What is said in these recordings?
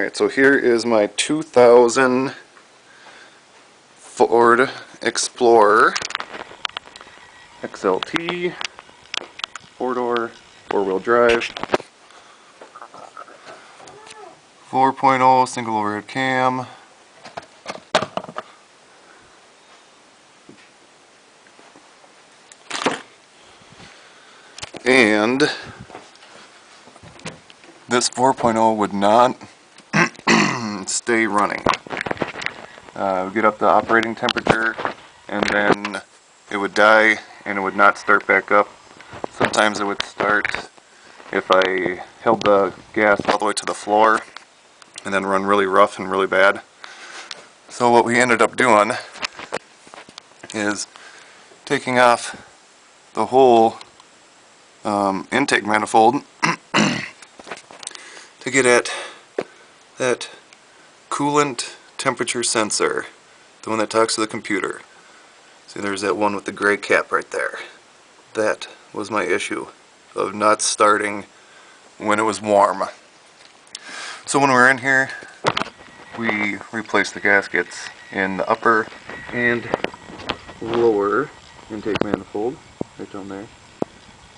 Alright, so here is my 2000 Ford Explorer XLT, 4-door, 4-wheel drive, 4.0 single overhead cam, and this 4.0 would not stay running. Would get up to operating temperature and then it would die and it would not start back up. Sometimes it would start if I held the gas all the way to the floor and then run really rough and really bad. So what we ended up doing is taking off the whole intake manifold to get at that coolant temperature sensor, the one that talks to the computer. See, there's that one with the gray cap right there. That was my issue of not starting when it was warm. So when we were in here, we replaced the gaskets in the upper and lower intake manifold, right down there,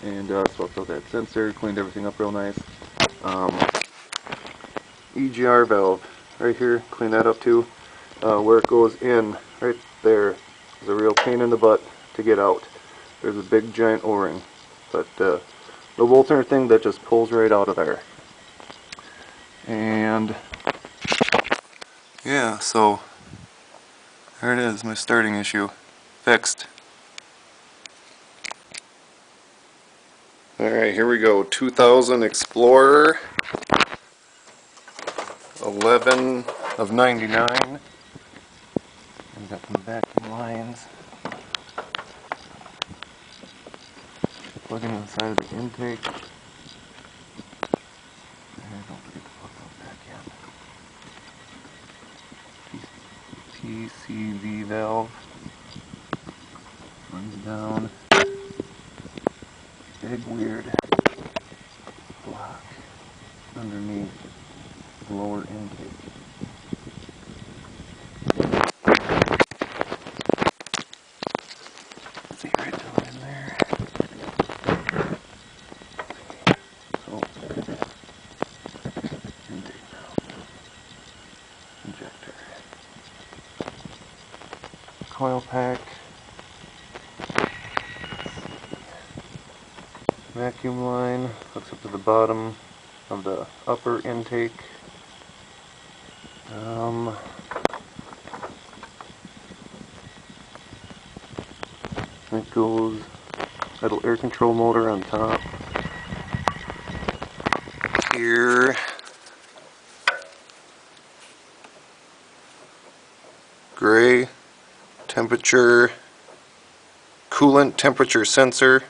and swapped out that sensor, cleaned everything up real nice. EGR valve right here, clean that up too. Where it goes in, right there, is a real pain in the butt to get out. There's a big giant O-ring, but the bolt turner thing that just pulls right out of there. And yeah, so there it is, my starting issue fixed. Alright, here we go. 2000 Explorer, 11 of 99. I've got some vacuum lines. Plug in the side of the intake. And don't forget to plug those back in. PCV valve runs down. Big weird block underneath the lower intake. See right down in there. So intake valve, injector, coil pack, vacuum line hooks up to the bottom of the upper intake. It goes idle air control motor on top. Here, gray temperature, coolant temperature sensor.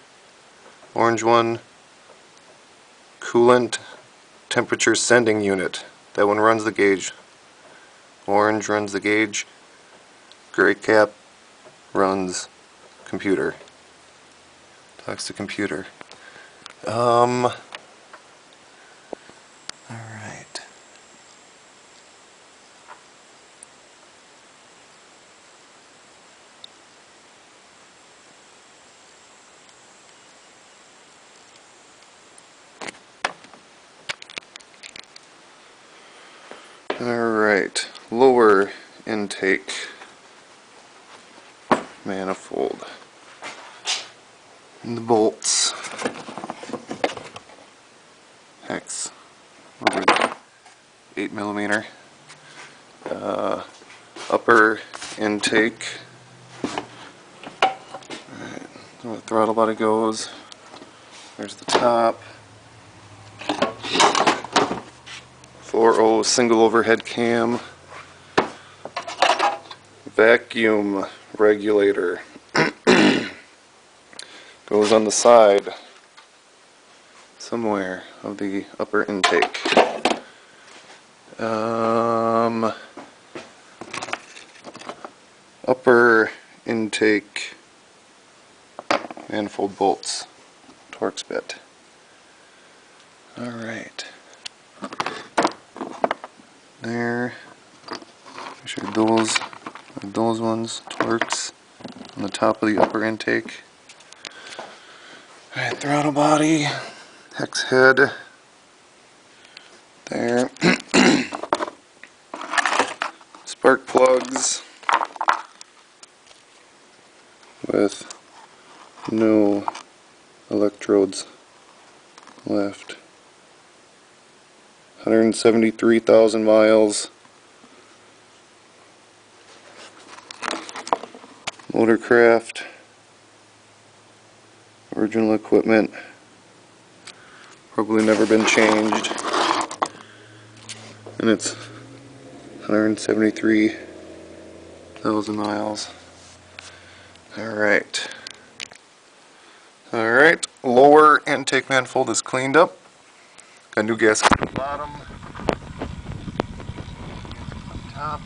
Orange one, coolant temperature sending unit. That one runs the gauge. Orange runs the gauge. Gray cap runs computer. Talks to computer. Alright. Alright, lower intake manifold. And the bolts. Hex. 8mm. Upper intake. Alright, where the throttle body goes. There's the top. 4.0 single overhead cam. Vacuum regulator. Goes on the side somewhere of the upper intake. Upper intake manifold bolts, Torx bit. Alright. there. I showed those ones, Torx, on the top of the upper intake. Alright, throttle body, hex head, there. Spark plugs with no electrodes left. 173,000 miles. Motorcraft. Original equipment. Probably never been changed. And it's 173,000 miles. Alright. Alright, lower intake manifold is cleaned up. Got new gasket at the bottom. Top.